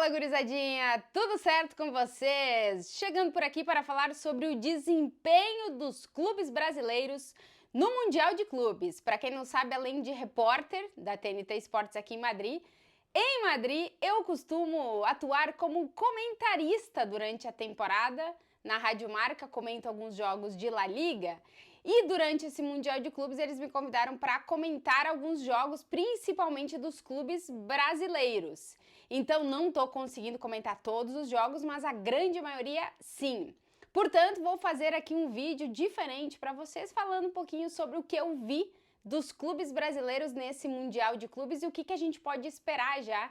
Fala, gurizadinha! Tudo certo com vocês? Chegando por aqui para falar sobre o desempenho dos clubes brasileiros no Mundial de Clubes. Para quem não sabe, além de repórter da TNT Esportes aqui em Madrid eu costumo atuar como comentarista durante a temporada. Na Rádio Marca, comento alguns jogos de La Liga. E durante esse Mundial de Clubes, eles me convidaram para comentar alguns jogos, principalmente dos clubes brasileiros. Então, não estou conseguindo comentar todos os jogos, mas a grande maioria, sim. Portanto, vou fazer aqui um vídeo diferente para vocês, falando um pouquinho sobre o que eu vi dos clubes brasileiros nesse Mundial de Clubes e o que a gente pode esperar já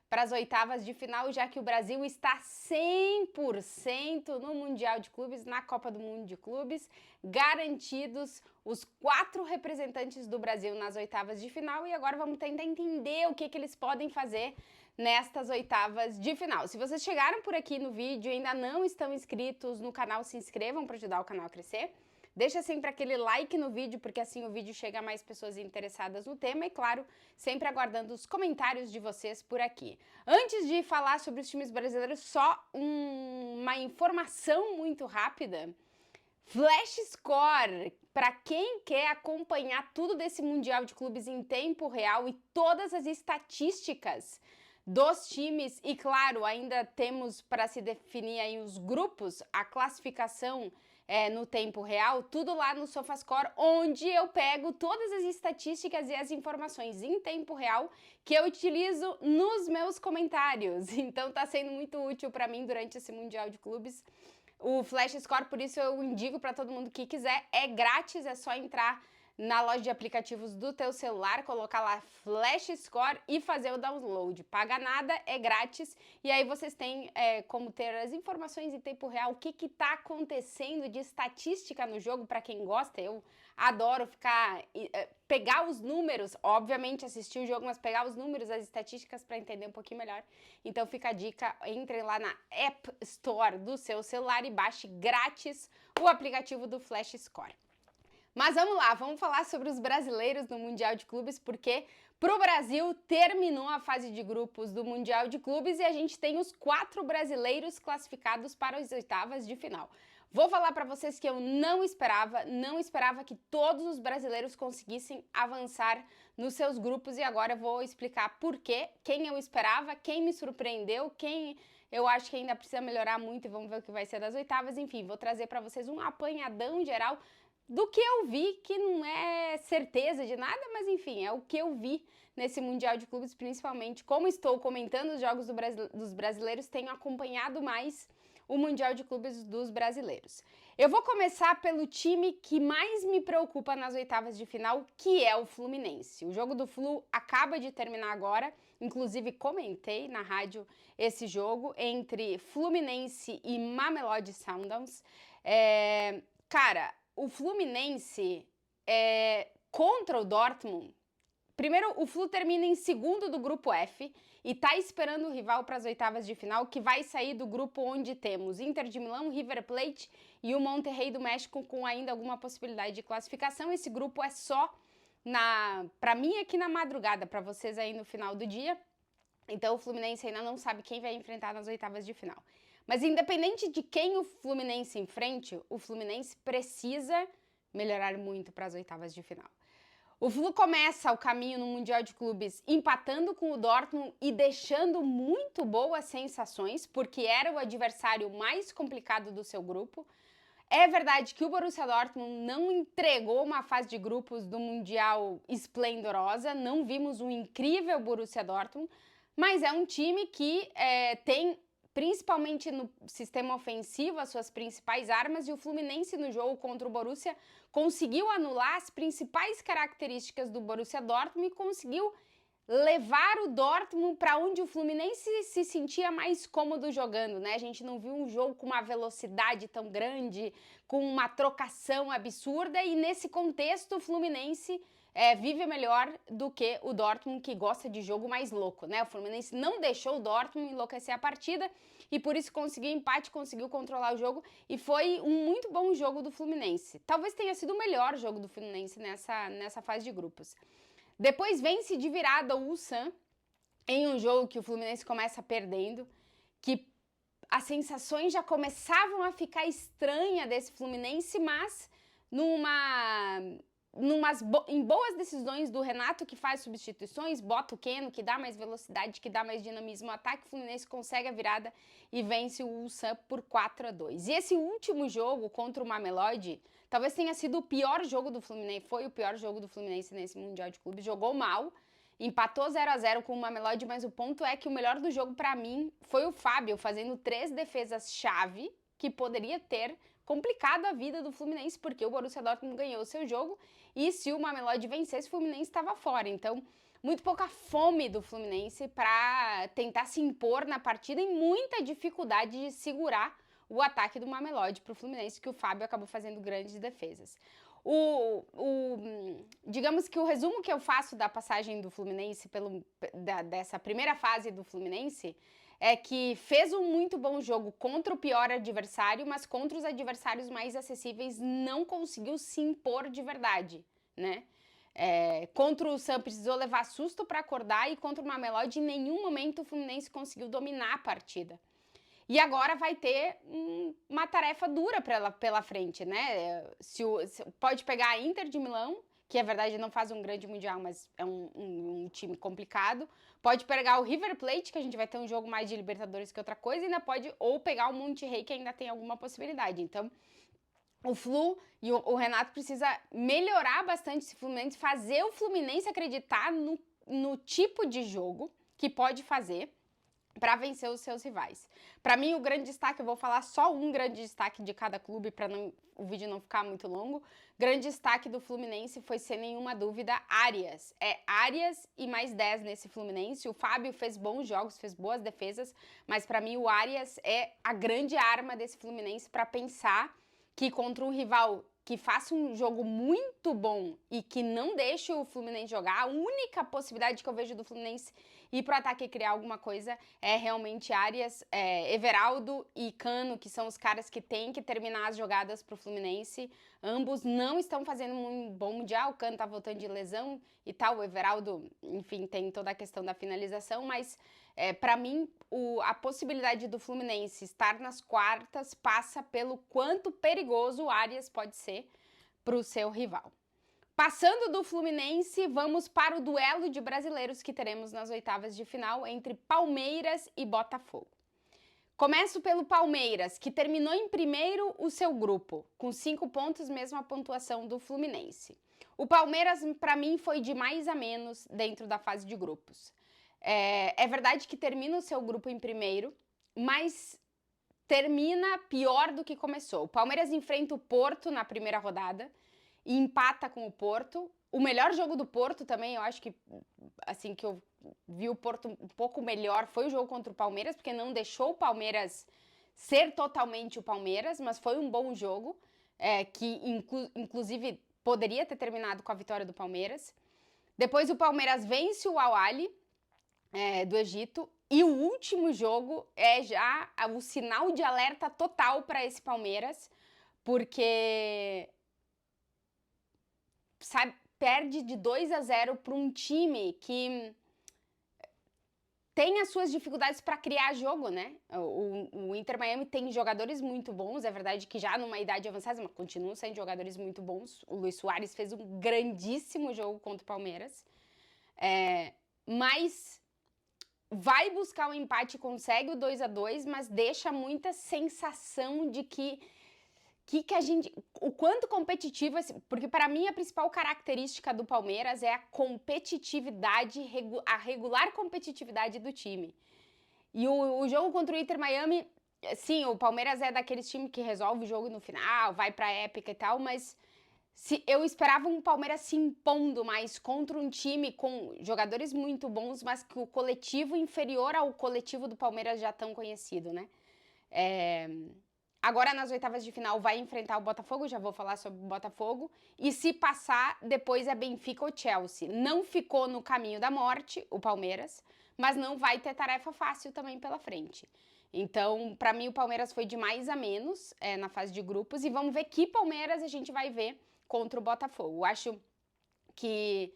para as oitavas de final, já que o Brasil está 100% no Mundial de Clubes, na Copa do Mundo de Clubes, garantidos os 4 representantes do Brasil nas oitavas de final, e agora vamos tentar entender o que eles podem fazer nestas oitavas de final. Se vocês chegaram por aqui no vídeo e ainda não estão inscritos no canal, se inscrevam para ajudar o canal a crescer. Deixa sempre aquele like no vídeo, porque assim o vídeo chega a mais pessoas interessadas no tema e, claro, sempre aguardando os comentários de vocês por aqui. Antes de falar sobre os times brasileiros, só uma informação muito rápida. Flash Score, para quem quer acompanhar tudo desse Mundial de Clubes em tempo real e todas as estatísticas dos times, e claro, ainda temos para se definir aí os grupos, a classificação no tempo real, tudo lá no SofaScore, onde eu pego todas as estatísticas e as informações em tempo real que eu utilizo nos meus comentários. Então tá sendo muito útil para mim durante esse Mundial de Clubes. O Flash Score, por isso eu indico para todo mundo que quiser, é grátis, é só entrar na loja de aplicativos do teu celular, colocar lá Flash Score e fazer o download. Paga nada, é grátis, e aí vocês têm como ter as informações em tempo real, o que tá acontecendo de estatística no jogo, para quem gosta. Eu adoro pegar os números, obviamente assistir o jogo, mas pegar os números, as estatísticas para entender um pouquinho melhor. Então fica a dica, entre lá na App Store do seu celular e baixe grátis o aplicativo do Flash Score. Mas vamos lá, vamos falar sobre os brasileiros no Mundial de Clubes, porque pro Brasil terminou a fase de grupos do Mundial de Clubes e a gente tem os 4 brasileiros classificados para as oitavas de final. Vou falar para vocês que eu não esperava que todos os brasileiros conseguissem avançar nos seus grupos, e agora eu vou explicar por quê, quem eu esperava, quem me surpreendeu, quem eu acho que ainda precisa melhorar muito, e vamos ver o que vai ser das oitavas. Enfim, vou trazer para vocês um apanhadão geral do que eu vi, que não é certeza de nada, mas enfim, é o que eu vi nesse Mundial de Clubes, principalmente como estou comentando os jogos dos brasileiros, tenho acompanhado mais o Mundial de Clubes dos brasileiros. Eu vou começar pelo time que mais me preocupa nas oitavas de final, que é o Fluminense. O jogo do Flu acaba de terminar agora, inclusive comentei na rádio esse jogo entre Fluminense e Mamelodi Sundowns. Cara, o Fluminense contra o Dortmund. Primeiro, o Flu termina em segundo do grupo F e tá esperando o rival para as oitavas de final, que vai sair do grupo onde temos Inter de Milão, River Plate e o Monterrey do México, com ainda alguma possibilidade de classificação. Esse grupo é só para mim aqui na madrugada, para vocês aí no final do dia. Então o Fluminense ainda não sabe quem vai enfrentar nas oitavas de final. Mas independente de quem o Fluminense enfrente, o Fluminense precisa melhorar muito para as oitavas de final. O Flu começa o caminho no Mundial de Clubes empatando com o Dortmund e deixando muito boas sensações, porque era o adversário mais complicado do seu grupo. É verdade que o Borussia Dortmund não entregou uma fase de grupos do Mundial esplendorosa, não vimos um incrível Borussia Dortmund, mas é um time que tem, principalmente no sistema ofensivo, as suas principais armas, e o Fluminense no jogo contra o Borussia conseguiu anular as principais características do Borussia Dortmund e conseguiu levar o Dortmund para onde o Fluminense se sentia mais cômodo jogando, né? A gente não viu um jogo com uma velocidade tão grande, com uma trocação absurda, e nesse contexto o Fluminense vive melhor do que o Dortmund, que gosta de jogo mais louco, né? O Fluminense não deixou o Dortmund enlouquecer a partida e por isso conseguiu empate, conseguiu controlar o jogo, e foi um muito bom jogo do Fluminense. Talvez tenha sido o melhor jogo do Fluminense nessa fase de grupos. Depois vence de virada o Ulsan em um jogo que o Fluminense começa perdendo. que as sensações já começavam a ficar estranhas desse Fluminense, mas em boas decisões do Renato, que faz substituições, bota o Keno, que dá mais velocidade, que dá mais dinamismo ao ataque, o Fluminense consegue a virada e vence o Ulsan por 4-2. E esse último jogo contra o Mamelodi, talvez tenha sido o pior jogo do Fluminense, foi o pior jogo do Fluminense nesse Mundial de Clubes, jogou mal, empatou 0-0 com o Mamelodi, mas o ponto é que o melhor do jogo para mim foi o Fábio, fazendo 3 defesas-chave, que poderia ter complicado a vida do Fluminense, porque o Borussia Dortmund ganhou o seu jogo, e se o Mamelodi vencesse, o Fluminense estava fora. Então, muito pouca fome do Fluminense para tentar se impor na partida e muita dificuldade de segurar o ataque do Mamelodi para o Fluminense, que o Fábio acabou fazendo grandes defesas. Digamos que o resumo que eu faço da passagem do Fluminense, dessa primeira fase do Fluminense, é que fez um muito bom jogo contra o pior adversário, mas contra os adversários mais acessíveis não conseguiu se impor de verdade, né? Contra o Sam precisou levar susto para acordar e contra o Mamelodi em nenhum momento o Fluminense conseguiu dominar a partida. E agora vai ter uma tarefa dura pela frente, né? Pode pegar a Inter de Milão, que é verdade não faz um grande mundial, mas é um time complicado. Pode pegar o River Plate, que a gente vai ter um jogo mais de Libertadores que outra coisa, e ainda pode ou pegar o Monterrey, que ainda tem alguma possibilidade. Então, o Flu e o Renato precisa melhorar bastante esse Fluminense, fazer o Fluminense acreditar no tipo de jogo que pode fazer para vencer os seus rivais. Para mim, o grande destaque, eu vou falar só um grande destaque de cada clube para o vídeo não ficar muito longo. Grande destaque do Fluminense foi, sem nenhuma dúvida, Arias. Arias e mais 10 nesse Fluminense. O Fábio fez bons jogos, fez boas defesas, mas para mim o Arias é a grande arma desse Fluminense para pensar que contra um rival que faça um jogo muito bom e que não deixe o Fluminense jogar, a única possibilidade que eu vejo do Fluminense ir pro ataque e criar alguma coisa é realmente Arias, Everaldo e Cano, que são os caras que têm que terminar as jogadas pro Fluminense. Ambos não estão fazendo um bom mundial, o Cano tá voltando de lesão e tal, o Everaldo, enfim, tem toda a questão da finalização, mas para mim a possibilidade do Fluminense estar nas quartas passa pelo quanto perigoso o Arias pode ser pro seu rival. Passando do Fluminense, vamos para o duelo de brasileiros que teremos nas oitavas de final entre Palmeiras e Botafogo. Começo pelo Palmeiras, que terminou em primeiro o seu grupo, com 5 pontos, mesma pontuação do Fluminense. O Palmeiras, para mim, foi de mais a menos dentro da fase de grupos. É verdade que termina o seu grupo em primeiro, mas termina pior do que começou. O Palmeiras enfrenta o Porto na primeira rodada e empata com o Porto. O melhor jogo do Porto também, eu acho que, assim, que eu vi o Porto um pouco melhor, foi o jogo contra o Palmeiras, porque não deixou o Palmeiras ser totalmente o Palmeiras, mas foi um bom jogo, que inclusive poderia ter terminado com a vitória do Palmeiras. Depois o Palmeiras vence o Al-Ahly, do Egito, e o último jogo é já o sinal de alerta total para esse Palmeiras, porque perde de 2-0 para um time que tem as suas dificuldades para criar jogo, né? O Inter Miami tem jogadores muito bons, é verdade que já numa idade avançada, mas continuam sendo jogadores muito bons. O Luis Soares fez um grandíssimo jogo contra o Palmeiras, mas vai buscar o empate, consegue o 2-2, mas deixa muita sensação de que a gente, o quanto competitivo, porque para mim a principal característica do Palmeiras é a competitividade, a regular competitividade do time. E o jogo contra o Inter Miami, sim, o Palmeiras é daqueles times que resolve o jogo no final, vai pra épica e tal, mas eu esperava um Palmeiras se impondo mais contra um time com jogadores muito bons, mas que o coletivo inferior ao coletivo do Palmeiras já tão conhecido, né? Agora, nas oitavas de final, vai enfrentar o Botafogo, já vou falar sobre o Botafogo. E se passar, depois é Benfica ou Chelsea. Não ficou no caminho da morte, o Palmeiras, mas não vai ter tarefa fácil também pela frente. Então, para mim, o Palmeiras foi de mais a menos na fase de grupos. E vamos ver que Palmeiras a gente vai ver contra o Botafogo. Eu acho que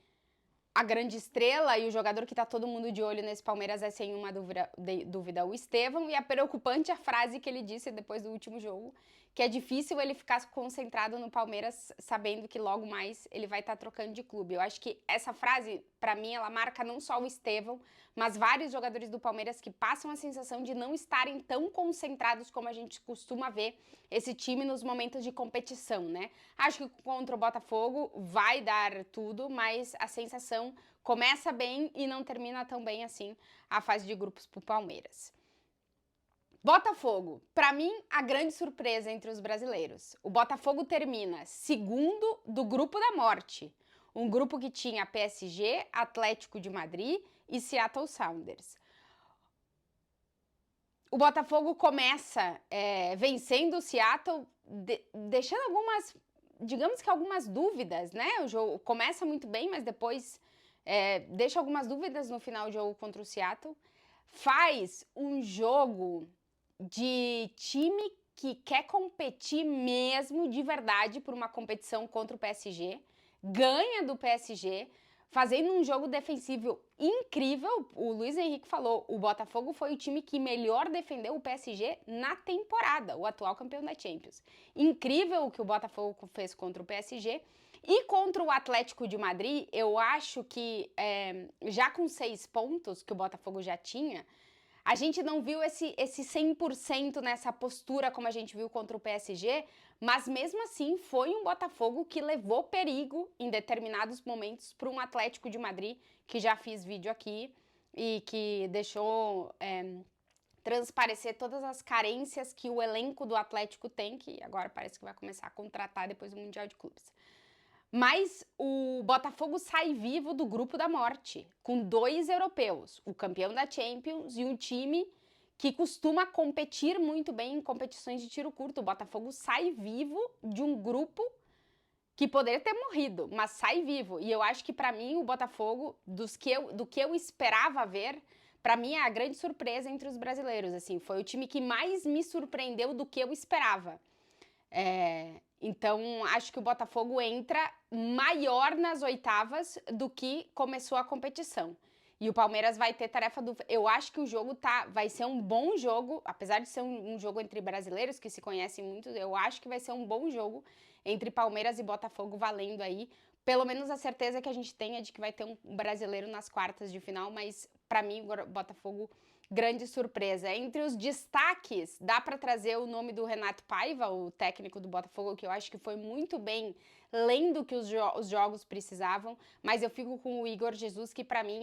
a grande estrela e o jogador que tá todo mundo de olho nesse Palmeiras é, sem uma dúvida, o Estevão. E é preocupante a frase que ele disse depois do último jogo, que é difícil ele ficar concentrado no Palmeiras sabendo que logo mais ele vai estar trocando de clube. Eu acho que essa frase, para mim, ela marca não só o Estevão, mas vários jogadores do Palmeiras que passam a sensação de não estarem tão concentrados como a gente costuma ver esse time nos momentos de competição, né? Acho que contra o Botafogo vai dar tudo, mas a sensação começa bem e não termina tão bem assim a fase de grupos pro Palmeiras. Botafogo, para mim, a grande surpresa entre os brasileiros. O Botafogo termina segundo do grupo da morte, um grupo que tinha PSG, Atlético de Madrid e Seattle Sounders. O Botafogo começa vencendo o Seattle, deixando algumas dúvidas, né? O jogo começa muito bem, mas depois deixa algumas dúvidas no final do jogo contra o Seattle. Faz um jogo de time que quer competir mesmo de verdade por uma competição contra o PSG, ganha do PSG, fazendo um jogo defensivo incrível. O Luiz Henrique falou, o Botafogo foi o time que melhor defendeu o PSG na temporada, o atual campeão da Champions. Incrível o que o Botafogo fez contra o PSG. E contra o Atlético de Madrid, eu acho que já com 6 pontos que o Botafogo já tinha, a gente não viu esse 100% nessa postura como a gente viu contra o PSG, mas mesmo assim foi um Botafogo que levou perigo em determinados momentos para um Atlético de Madrid, que já fiz vídeo aqui e que deixou transparecer todas as carências que o elenco do Atlético tem, que agora parece que vai começar a contratar depois do Mundial de Clubes. Mas o Botafogo sai vivo do grupo da morte, com 2 europeus, o campeão da Champions e um time que costuma competir muito bem em competições de tiro curto. O Botafogo sai vivo de um grupo que poderia ter morrido, mas sai vivo. E eu acho que, para mim, o Botafogo, do que eu esperava ver, para mim é a grande surpresa entre os brasileiros. Assim, foi o time que mais me surpreendeu do que eu esperava. Então, acho que o Botafogo entra maior nas oitavas do que começou a competição. E o Palmeiras vai ter tarefa dupla. Eu acho que o jogo vai ser um bom jogo, apesar de ser um jogo entre brasileiros que se conhecem muito, eu acho que vai ser um bom jogo entre Palmeiras e Botafogo, valendo aí. Pelo menos a certeza que a gente tem é de que vai ter um brasileiro nas quartas de final, mas para mim o Botafogo, grande surpresa. Entre os destaques, dá para trazer o nome do Renato Paiva, o técnico do Botafogo, que eu acho que foi muito bem lendo o que os jogos precisavam, mas eu fico com o Igor Jesus, que para mim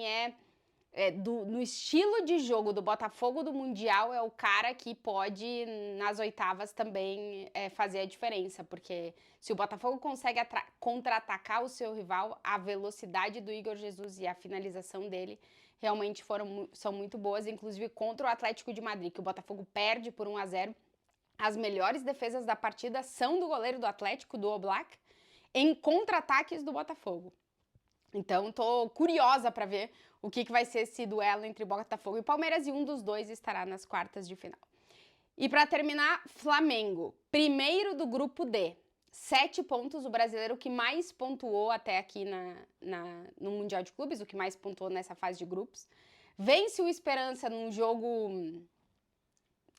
no estilo de jogo do Botafogo do Mundial, é o cara que pode, nas oitavas, também fazer a diferença, porque se o Botafogo consegue contra-atacar o seu rival, a velocidade do Igor Jesus e a finalização dele realmente são muito boas, inclusive contra o Atlético de Madrid, que o Botafogo perde por 1-0. As melhores defesas da partida são do goleiro do Atlético, do Oblak, em contra-ataques do Botafogo. Então, tô curiosa para ver o que vai ser esse duelo entre Botafogo e Palmeiras, e um dos dois estará nas quartas de final. E para terminar, Flamengo, primeiro do grupo D, 7 pontos, o brasileiro que mais pontuou até aqui no Mundial de Clubes, o que mais pontuou nessa fase de grupos. Vence o Esperança num jogo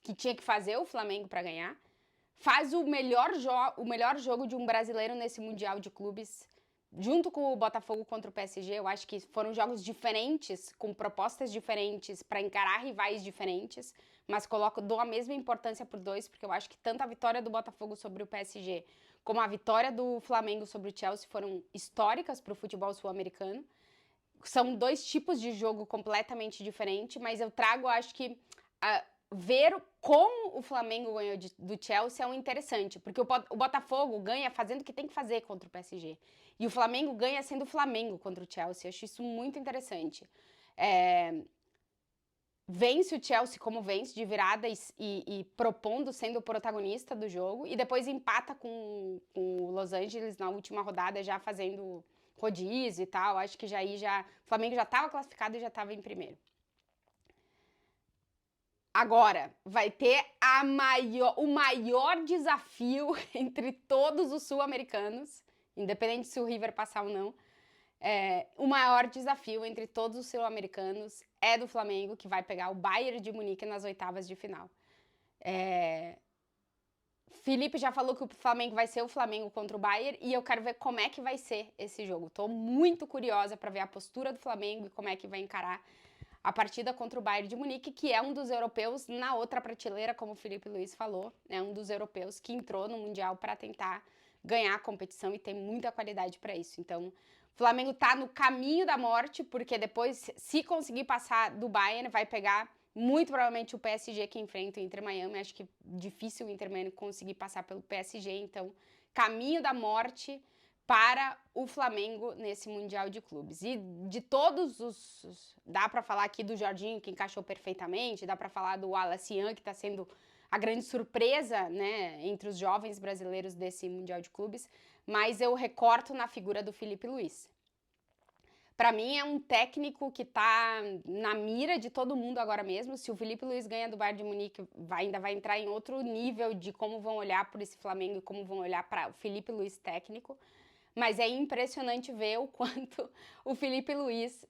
que tinha que fazer o Flamengo para ganhar. Faz o melhor jogo de um brasileiro nesse Mundial de Clubes, junto com o Botafogo contra o PSG. Eu acho que foram jogos diferentes, com propostas diferentes, para encarar rivais diferentes, mas dou a mesma importância por dois, porque eu acho que tanto a vitória do Botafogo sobre o PSG, como a vitória do Flamengo sobre o Chelsea foram históricas para o futebol sul-americano. São 2 tipos de jogo completamente diferentes, mas eu trago, acho que, ver como o Flamengo ganhou do Chelsea é um interessante, porque o Botafogo ganha fazendo o que tem que fazer contra o PSG. E o Flamengo ganha sendo o Flamengo contra o Chelsea. Eu acho isso muito interessante. Vence o Chelsea como vence, de virada e propondo, sendo o protagonista do jogo, e depois empata com o Los Angeles na última rodada, já fazendo rodízio e tal. Acho que o Flamengo já estava classificado e já estava em primeiro. Agora, vai ter o maior desafio entre todos os sul-americanos, independente se o River passar ou não, o maior desafio entre todos os sul-americanos é do Flamengo, que vai pegar o Bayern de Munique nas oitavas de final. Felipe já falou que o Flamengo vai ser o Flamengo contra o Bayern e eu quero ver como é que vai ser esse jogo. Tô muito curiosa para ver a postura do Flamengo e como é que vai encarar a partida contra o Bayern de Munique, que é um dos europeus na outra prateleira, como o Felipe Luiz falou, é um dos europeus que entrou no Mundial para tentar ganhar a competição e tem muita qualidade para isso. Então, o Flamengo tá no caminho da morte, porque depois, se conseguir passar do Bayern, vai pegar muito provavelmente o PSG que enfrenta o Inter Miami. Acho que difícil o Inter Miami conseguir passar pelo PSG, então caminho da morte para o Flamengo nesse Mundial de Clubes. E de todos os... Dá para falar aqui do Jorginho, que encaixou perfeitamente, dá para falar do Wallace Ian, que está sendo a grande surpresa, né, entre os jovens brasileiros desse Mundial de Clubes, mas eu recorto na figura do Felipe Luiz. Para mim é um técnico que está na mira de todo mundo agora mesmo. Se o Felipe Luiz ganha do Bayern de Munique, ainda vai entrar em outro nível de como vão olhar por esse Flamengo e como vão olhar para o Felipe Luiz técnico. Mas é impressionante ver o quanto o Felipe Luiz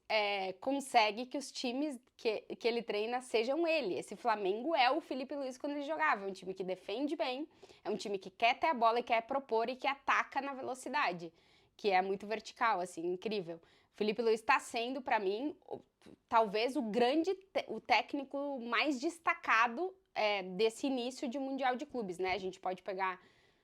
consegue que os times que ele treina sejam ele. Esse Flamengo é o Felipe Luiz quando ele jogava. É um time que defende bem, é um time que quer ter a bola e quer propor e que ataca na velocidade, que é muito vertical, assim, incrível. Felipe Luiz está sendo, para mim, talvez o técnico mais destacado desse início de Mundial de Clubes, né? A gente pode pegar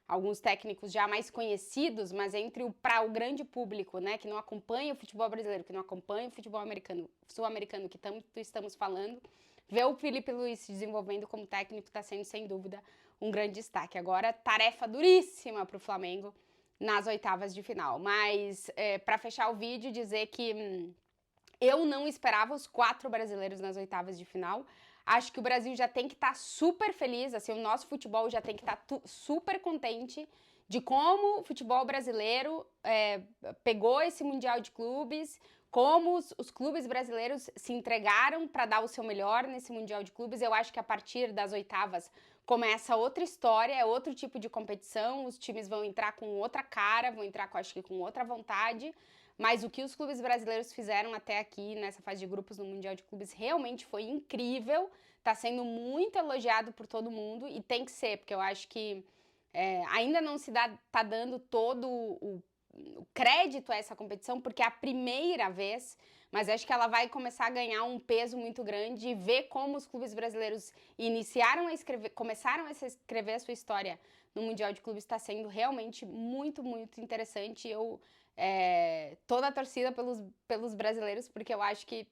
alguns técnicos já mais conhecidos, mas para o grande público, né, que não acompanha o futebol brasileiro, que não acompanha o futebol americano, sul-americano, que tanto estamos falando, ver o Felipe Luiz se desenvolvendo como técnico está sendo, sem dúvida, um grande destaque. Agora, tarefa duríssima para o Flamengo nas oitavas de final. Mas, para fechar o vídeo, dizer que eu não esperava os 4 brasileiros nas oitavas de final. Acho que o Brasil já tem que estar super feliz, assim, o nosso futebol já tem que estar super contente de como o futebol brasileiro pegou esse Mundial de Clubes, como os clubes brasileiros se entregaram para dar o seu melhor nesse Mundial de Clubes. Eu acho que a partir das oitavas começa outra história, é outro tipo de competição, os times vão entrar com outra cara, vão entrar, acho que com outra vontade, mas o que os clubes brasileiros fizeram até aqui, nessa fase de grupos no Mundial de Clubes, realmente foi incrível, tá sendo muito elogiado por todo mundo, e tem que ser, porque eu acho que ainda não tá dando todo o crédito a essa competição, porque é a primeira vez, mas acho que ela vai começar a ganhar um peso muito grande e ver como os clubes brasileiros começaram a escrever a sua história no Mundial de Clubes está sendo realmente muito, muito interessante. Eu toda a torcida pelos brasileiros, porque eu acho que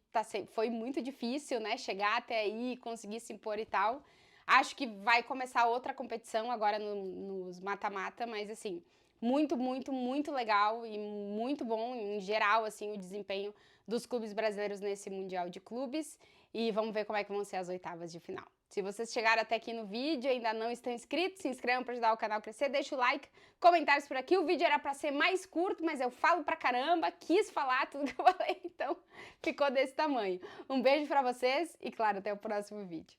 foi muito difícil, né, chegar até aí, conseguir se impor e tal. Acho que vai começar outra competição agora nos mata-mata, mas assim, muito, muito, muito legal e muito bom em geral, assim, o desempenho dos clubes brasileiros nesse Mundial de Clubes. E vamos ver como é que vão ser as oitavas de final. Se vocês chegaram até aqui no vídeo e ainda não estão inscritos, se inscrevam para ajudar o canal a crescer, deixa o like, comentários por aqui. O vídeo era para ser mais curto, mas eu falo pra caramba, quis falar tudo que eu falei, então ficou desse tamanho. Um beijo para vocês e, claro, até o próximo vídeo.